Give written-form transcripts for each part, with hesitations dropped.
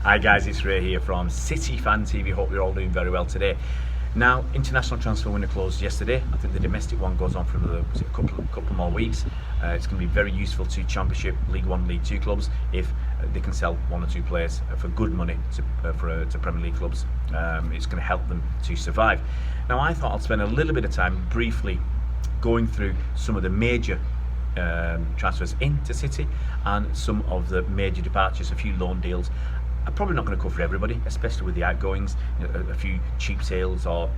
Hi guys, it's Ray here from City Fan TV. Hope you're all doing very well today. Now, international transfer window closed yesterday. I think the domestic one goes on for another couple more weeks. It's going to be very useful to Championship, League One, League Two clubs if they can sell one or two players for good money to Premier League clubs. It's going to help them to survive. Now, I thought I'd spend a little bit of time briefly going through some of the major transfers into City and some of the major departures, a few loan deals. I'm probably not going to cover everybody, especially with the outgoings, a few cheap sales or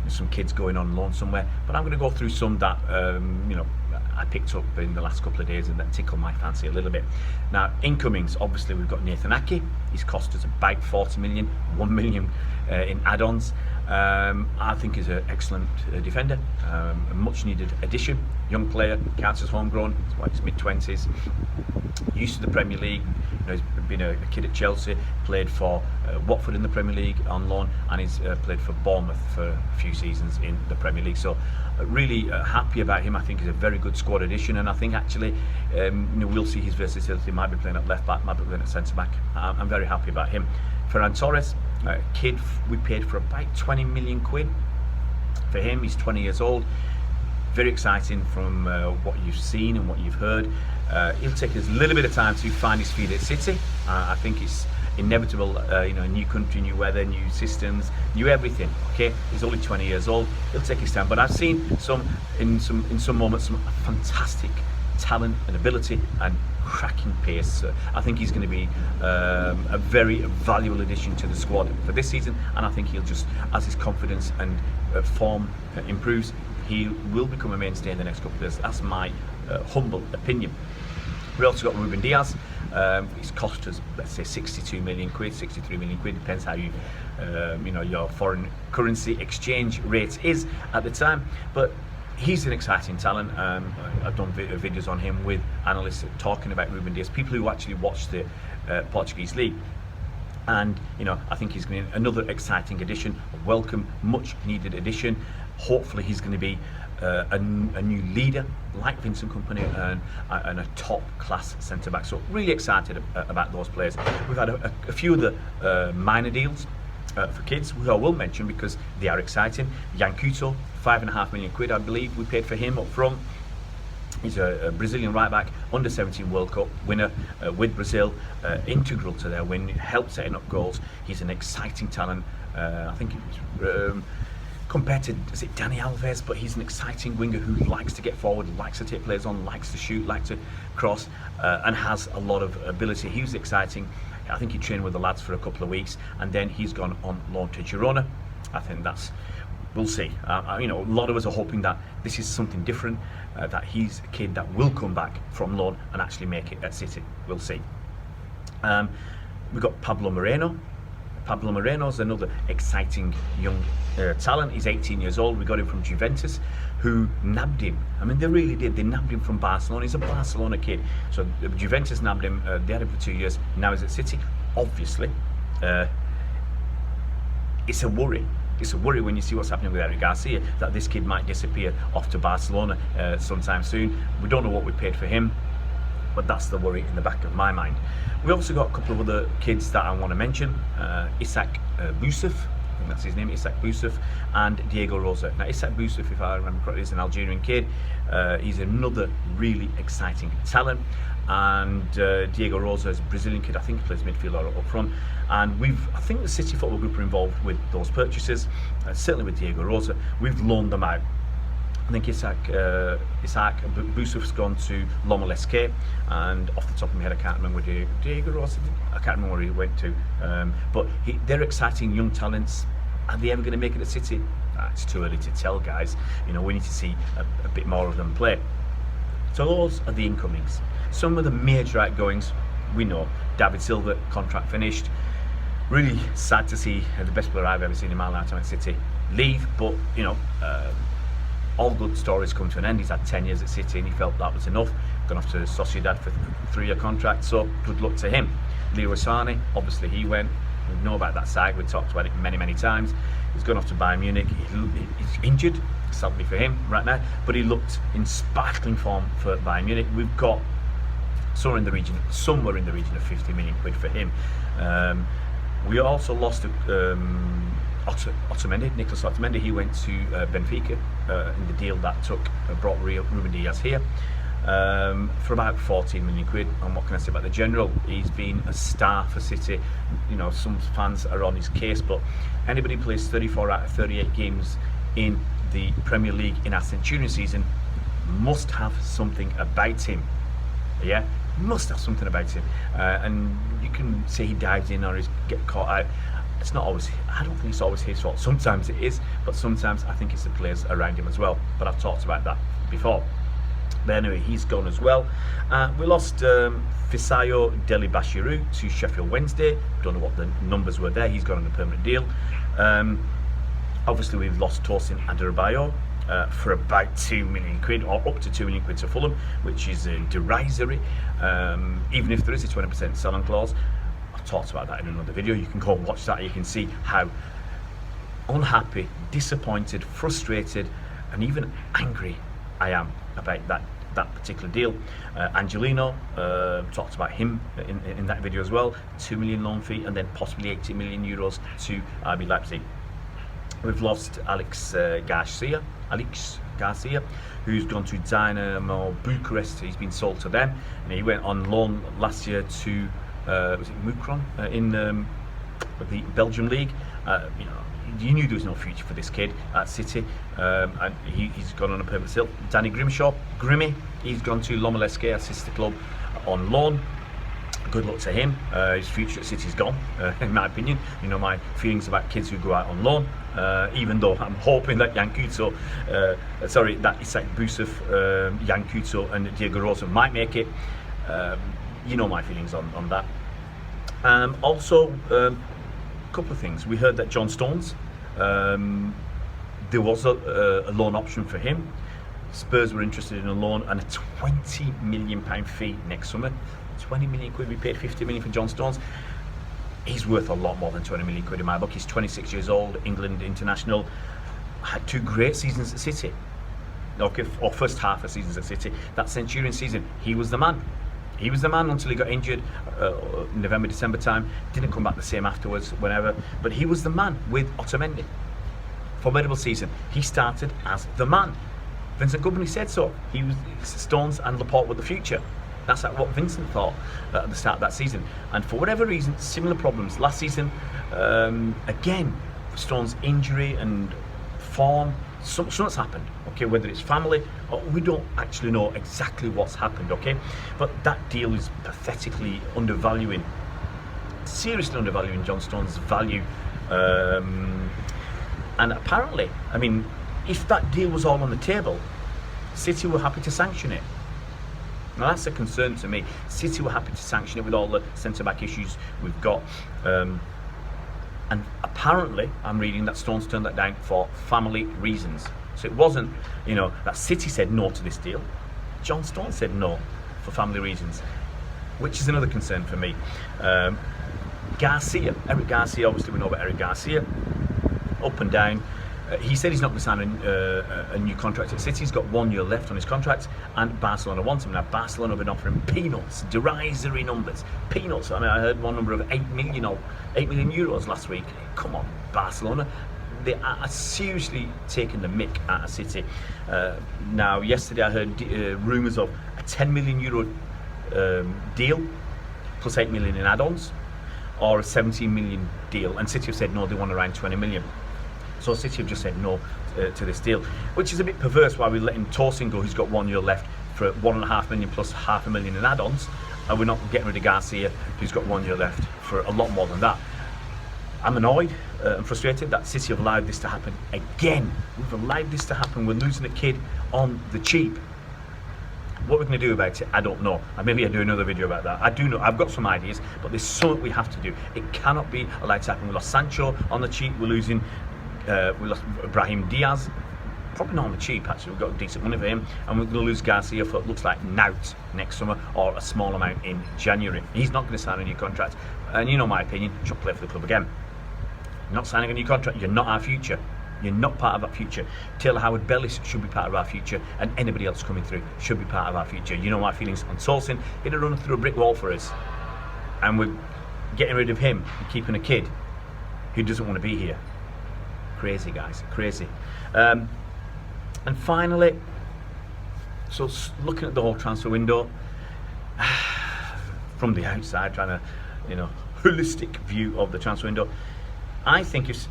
some kids going on loan somewhere. But I'm going to go through some that I picked up in the last couple of days and that tickle my fancy a little bit. Now, incomings, obviously we've got Nathan Ake. He's cost us about 40 million, 1 million in add-ons. I think he's an excellent defender, a much needed addition. Young player, counts as homegrown, he's mid-20s, used to the Premier League. He's been a kid at Chelsea, played for Watford in the Premier League on loan, and he's played for Bournemouth for a few seasons in the Premier League. So really happy about him. I think he's a very good squad addition, and I think actually we'll see his versatility. Might be playing at left back, might be playing at centre back. I'm very happy about him. Ferran Torres, kid we paid for about 20 million quid for him. He's 20 years old. Very exciting from what you've seen and what you've heard. It'll take us a little bit of time to find his feet at City. I think it's inevitable, new country, new weather, new systems, new everything. Okay, he's only 20 years old. It'll take his time, but I've seen in some moments some fantastic talent and ability and cracking pace. I think he's going to be a very valuable addition to the squad for this season, and I think he'll just, as his confidence and form improves, he will become a mainstay in the next couple of years. That's my humble opinion. We also got Ruben Dias. He's cost us, let's say, 62 million quid, 63 million quid, depends how your foreign currency exchange rate is at the time. But he's an exciting talent. I've done videos on him with analysts talking about Ruben Dias, people who actually watch the Portuguese league. And I think he's going to be another exciting addition, a welcome, much needed addition. Hopefully he's going to be a new leader like Vincent Kompany and a top class centre back. So really excited about those players. We've had a few of the minor deals for kids, who I will mention because they are exciting. Couto, 5.5 million quid, I believe we paid for him up front. He's a Brazilian right back, under 17 World Cup winner with Brazil, integral to their win, helped setting up goals. He's an exciting talent. I think compared to, is it Dani Alves, but he's an exciting winger who likes to get forward, likes to take players on, likes to shoot, likes to cross, and has a lot of ability. He was exciting. I think he trained with the lads for a couple of weeks, and then he's gone on loan to Girona. I think we'll see. A lot of us are hoping that this is something different, that he's a kid that will come back from loan and actually make it at City. We'll see. We've got Pablo Moreno. Pablo Moreno's another exciting young talent. He's 18 years old. We got him from Juventus, who nabbed him. I mean, they really did. They nabbed him from Barcelona. He's a Barcelona kid. So Juventus nabbed him. They had him for 2 years. Now he's at City. Obviously, it's a worry. It's a worry when you see what's happening with Aleix Garcia, that this kid might disappear off to Barcelona sometime soon. We don't know what we paid for him, but that's the worry in the back of my mind. We also got a couple of other kids that I want to mention. Ishak Boussef, I think that's his name, Ishak Boussef, and Diego Rosa. Now, Ishak Boussef, if I remember correctly, is an Algerian kid. He's another really exciting talent. And Diego Rosa is a Brazilian kid. I think he plays midfielder up front. And I think the City Football Group are involved with those purchases, certainly with Diego Rosa. We've loaned them out. I think Ishak Boussef's gone to Lomé, and off the top of my head I can't remember where Diego Rosa did. I can't remember where he went to, but they're exciting young talents. Are they ever going to make it at City? It's too early to tell, guys. We need to see a bit more of them play. So those are the incomings. Some of the major outgoings, we know. David Silva, contract finished. Really sad to see the best player I've ever seen in my lifetime at City leave, but all good stories come to an end. He's had 10 years at City and he felt that was enough. Gone off to Sociedad for a 3-year contract, so good luck to him. Leroy Sané, obviously he went. We know about that sag, we talked about it many times. He's gone off to Bayern Munich. He's injured, sadly for him right now, but he looked in sparkling form for Bayern Munich. We've got somewhere in the region of 50 million quid for him. We also lost Otamendi, Nicolas Otamendi. He went to Benfica in the deal that brought Ruben Dias here for about 14 million quid. And what can I say about the general? He's been a star for City. You know, some fans are on his case, but anybody who plays 34 out of 38 games in the Premier League in our Centurion season must have something about him. Yeah, must have something about him. And you can say he dives in or he's get caught out. It's not always, I don't think it's always his fault. Sometimes it is, but sometimes I think it's the players around him as well. But I've talked about that before. But anyway, he's gone as well. We lost Fisayo Dele-Bashiru to Sheffield Wednesday. Don't know what the numbers were there. He's gone on a permanent deal. Obviously, we've lost Tosin Adarabioyo for about 2 million quid, or up to 2 million quid to Fulham, which is derisory, even if there is a 20% sell-on clause. I've talked about that in another video. You can go and watch that. You can see how unhappy, disappointed, frustrated, and even angry I am about that particular deal. Angelino, talked about him in that video as well. 2 million loan fee, and then possibly 80 million euros to RB Leipzig. We've lost Aleix Garcia, who's gone to Dynamo Bucharest. He's been sold to them, and he went on loan last year to was it Mukron in the Belgian league. You knew there was no future for this kid at City, and he's gone on a permanent deal. Danny Grimshaw, he's gone to Lomoleske, a sister club, on loan. Good luck to him. His future at City's gone, in my opinion. You know my feelings about kids who go out on loan. Even though I'm hoping that Couto, that Ishak Boussef, Couto, and Diego Rosa might make it. You know my feelings on that. Also, a couple of things. We heard that John Stones, there was a loan option for him. Spurs were interested in a loan and a £20 million fee next summer. 20 million quid, we paid 50 million for John Stones. He's worth a lot more than 20 million quid in my book. He's 26 years old, England international, had 2 great seasons at City. Okay, or first half of seasons at City. That Centurion season, he was the man. He was the man until he got injured, November, December time. Didn't come back the same afterwards, whenever. But he was the man with Otamendi. Formidable season. He started as the man. Vincent Kompany said so. He was Stones and Laporte were the future. That's what Vincent thought at the start of that season. And for whatever reason, similar problems. Last season, again, Stones' injury and form, something's happened. Okay, whether it's family, or we don't actually know exactly what's happened. Okay, but that deal is pathetically seriously undervaluing John Stones' value. And apparently, I mean, if that deal was all on the table, City were happy to sanction it. Now that's a concern to me. City were happy to sanction it with all the centre-back issues we've got. And apparently, I'm reading that Stones turned that down for family reasons. So it wasn't, that City said no to this deal. John Stones said no for family reasons, which is another concern for me. Eric Garcia, obviously we know about Eric Garcia. Up and down. He said he's not going to sign a new contract at City. He's got 1 year left on his contract, and Barcelona wants him. Now, Barcelona have been offering peanuts, derisory numbers. Peanuts. I mean, I heard one number of 8 million euros last week. Come on, Barcelona. They are seriously taking the mick out of City. Now, yesterday I heard rumours of a 10 million euro deal, plus 8 million in add-ons, or a 17 million deal. And City have said no, they want around 20 million. So City have just said no to this deal, which is a bit perverse. Why we're letting Tosin go, who's got 1 year left, for 1.5 million plus £500,000 in add-ons, and we're not getting rid of Garcia, who's got 1 year left, for a lot more than that. I'm annoyed and frustrated that City have allowed this to happen again. We've allowed this to happen. We're losing a kid on the cheap. What we're going to do about it, I don't know. Maybe I'll do another video about that. I do know, I've got some ideas, but there's something we have to do. It cannot be allowed to happen. We lost Sancho on the cheap. We lost Brahim Diaz, probably not on the cheap actually. We've got decent money for him, and we're going to lose Garcia for, it looks like, nout next summer, or a small amount in January. He's not going to sign a new contract, and you know my opinion, should play for the club again. You're not signing a new contract, you're not our future. You're not part of our future. Taylor Howard-Bellis should be part of our future, and anybody else coming through should be part of our future. You know my feelings on Tosin. He'd have run through a brick wall for us, and we're getting rid of him and keeping a kid who doesn't want to be here. Crazy, guys, crazy. And finally, so looking at the whole transfer window from the outside, trying to, holistic view of the transfer window, I think if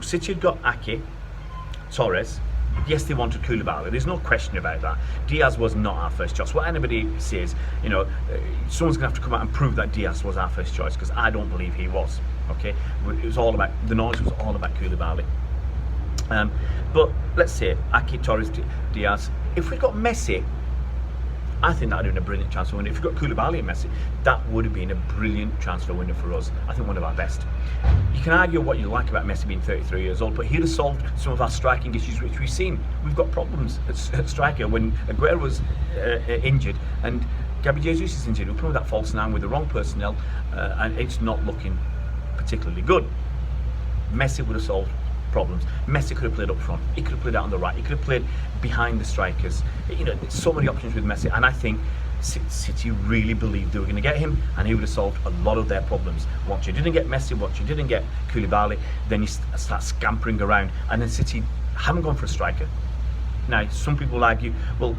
City had got Ake, Torres, yes, they wanted Koulibaly. There's no question about that. Diaz was not our first choice. What anybody says, someone's going to have to come out and prove that Diaz was our first choice, because I don't believe he was. Okay, it was all about the noise. Was all about Koulibaly. But let's say Ake, Torres, Diaz. If we'd got Messi, I think that would have been a brilliant transfer window. If we got Koulibaly and Messi, that would have been a brilliant transfer window for us. I think one of our best. You can argue what you like about Messi being 33 years old, but he'd have solved some of our striking issues, which we've seen. We've got problems at striker when Aguero was injured and Gabi Jesus is injured. We're playing with that false nine with the wrong personnel, and it's not looking particularly good. Messi would have solved problems. Messi could have played up front. He could have played out on the right. He could have played behind the strikers. There's so many options with Messi, and I think City really believed they were going to get him, and he would have solved a lot of their problems. Once you didn't get Messi, once you didn't get Koulibaly, then you start scampering around, and then City haven't gone for a striker. Now, some people argue, well,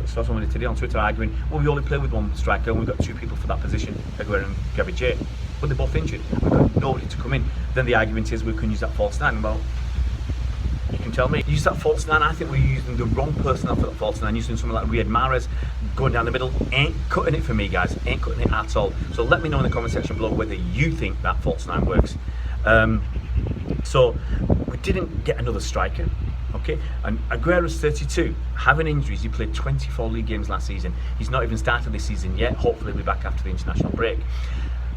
saw somebody today on Twitter arguing, well, we only play with one striker and we've got two people for that position, Aguero and Gabi J. But they're both injured. We've got nobody to come in. Then the argument is we can use that false nine. Well, you can tell me. Use that false nine. I think we're using the wrong personnel for that false nine. Using someone like Riyad Mahrez going down the middle. Ain't cutting it for me, guys. Ain't cutting it at all. So let me know in the comment section below whether you think that false nine works. So we didn't get another striker. Okay, and Aguero's 32, having injuries. He played 24 league games last season. He's not even started this season yet. Hopefully he'll be back after the international break.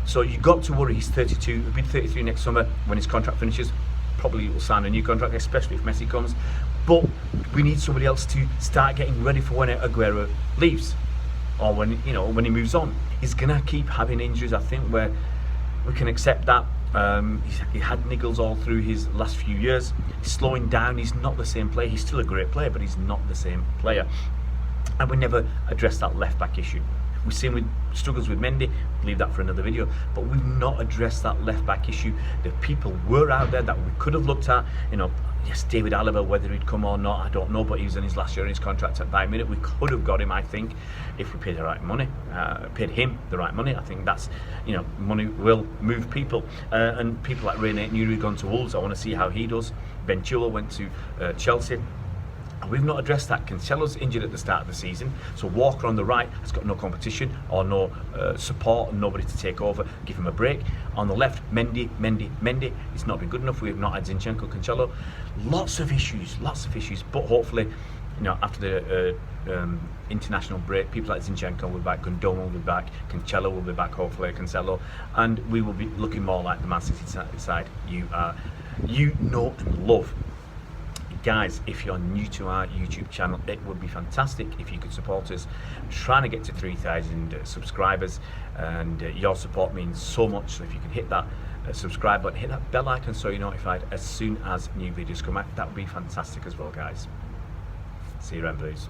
So you got to worry. He's 32. He'll be 33 next summer when his contract finishes. Probably will sign a new contract, especially if Messi comes. But we need somebody else to start getting ready for when Aguero leaves, or when he moves on. He's gonna keep having injuries. I think we can accept that. He had niggles all through his last few years. He's slowing down. He's not the same player. He's still a great player, but he's not the same player. And we never addressed that left back issue. We've seen with struggles with Mendy, leave that for another video, but we've not addressed that left back issue. The people were out there that we could have looked at. Yes, David Alaba, whether he'd come or not, I don't know, but he was in his last year in his contract at Bayern Munich. We could have got him, I think, if we paid the right money, paid him the right money. I think that's, money will move people. And people like René Nuri gone to Wolves. I want to see how he does. Ben Chilwell went to Chelsea. We've not addressed that. Cancelo's injured at the start of the season, so Walker on the right has got no competition or no support and nobody to take over, give him a break. On the left, Mendy. It's not been good enough. We have not had Zinchenko, Cancelo. Lots of issues, but hopefully, after the international break, people like Zinchenko will be back, Gundogan will be back, Cancelo will be back, hopefully, Cancelo, and we will be looking more like the Man City side you know and love. Guys, if you're new to our YouTube channel, it would be fantastic if you could support us. I'm trying to get to 3,000 subscribers, and your support means so much. So if you can hit that subscribe button, hit that bell icon so you're notified as soon as new videos come out, that would be fantastic as well, guys. See you around, please.